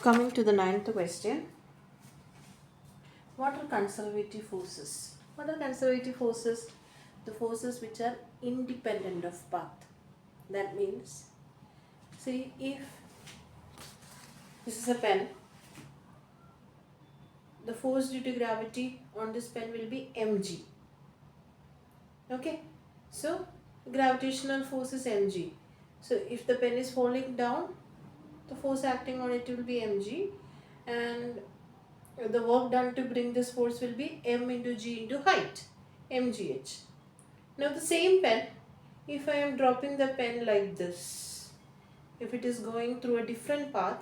Coming to the ninth question. What are conservative forces? What are conservative forces? The forces which are independent of path. That means, see, if this is a pen, the force due to gravity on this pen will be mg. Okay, so gravitational force is mg. So if the pen is falling down, the force acting on it will be mg, and the work done to bring this force will be m into g into height, mgh. Now the same pen, if I am dropping the pen like this, if it is going through a different path,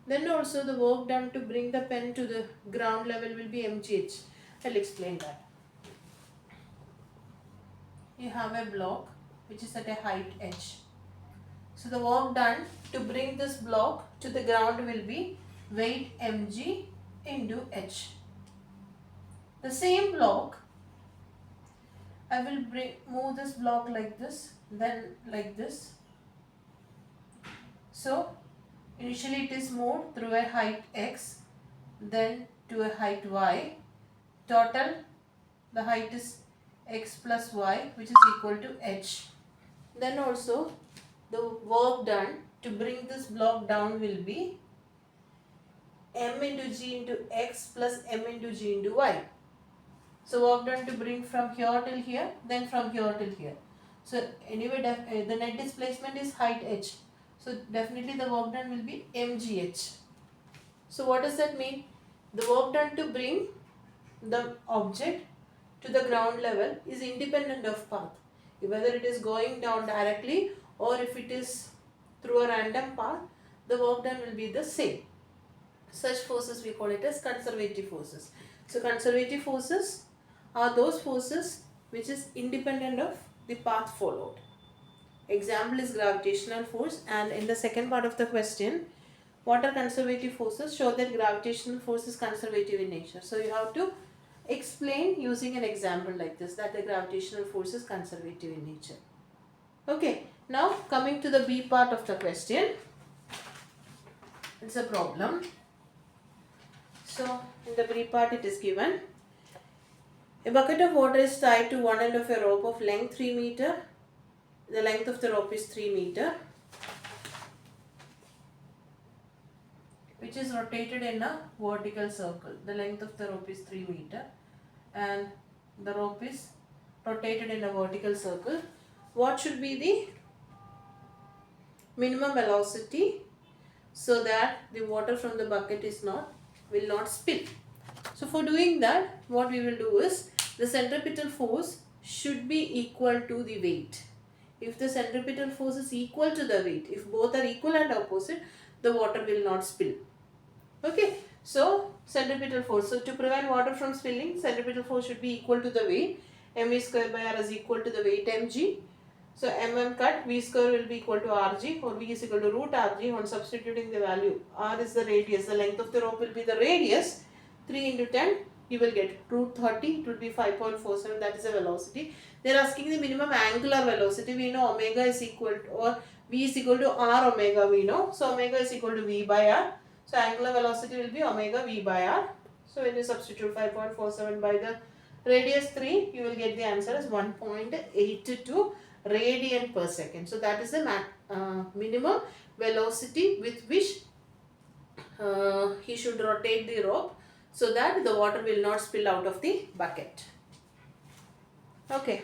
then also the work done to bring the pen to the ground level will be mgh. I'll explain that. You have a block which is at a height h. So the work done to bring this block to the ground will be weight mg into h. The same block, I will move this block like this, then like this. So initially it is moved through a height x, then to a height y. Total, the height is x plus y, which is equal to h. Then also the work done to bring this block down will be m into g into x plus m into g into y. So work done to bring from here till here, then from here till here. So anyway, the net displacement is height h. So definitely the work done will be mgh. So what does that mean? The work done to bring the object to the ground level is independent of path. Whether it is going down directly or if it is through a random path, the work done will be the same. Such forces we call it as conservative forces. So conservative forces are those forces which is independent of the path followed. Example is gravitational force, and in the second part of the question, what are conservative forces? Show that gravitational force is conservative in nature. So you have to explain using an example like this, that the gravitational force is conservative in nature. Okay, now coming to the B part of the question, it's a problem. So in the B part it is given, a bucket of water is tied to one end of a rope of length 3 meter. The length of the rope is 3 meter, which is rotated in a vertical circle. The length of the rope is 3 meter and the rope is rotated in a vertical circle. What should be the minimum velocity so that the water from the bucket will not spill? So for doing that, what we will do is, the centripetal force should be equal to the weight. If the centripetal force is equal to the weight, if both are equal and opposite, the water will not spill. Okay, so centripetal force. So to prevent water from spilling, centripetal force should be equal to the weight. mv square by r is equal to the weight mg. So mm cut, v square will be equal to rg, or v is equal to root rg. On substituting the value, r is the radius, the length of the rope will be the radius. 3 into 10, you will get root 30, it will be 5.47, that is the velocity. They are asking the minimum angular velocity. We know omega is equal to, or v is equal to r omega, we know. So omega is equal to v by r. So angular velocity will be omega v by r. So when you substitute 5.47 by the radius 3, you will get the answer as 1.82 radian per second. So that is the minimum velocity with which he should rotate the rope so that the water will not spill out of the bucket. Okay.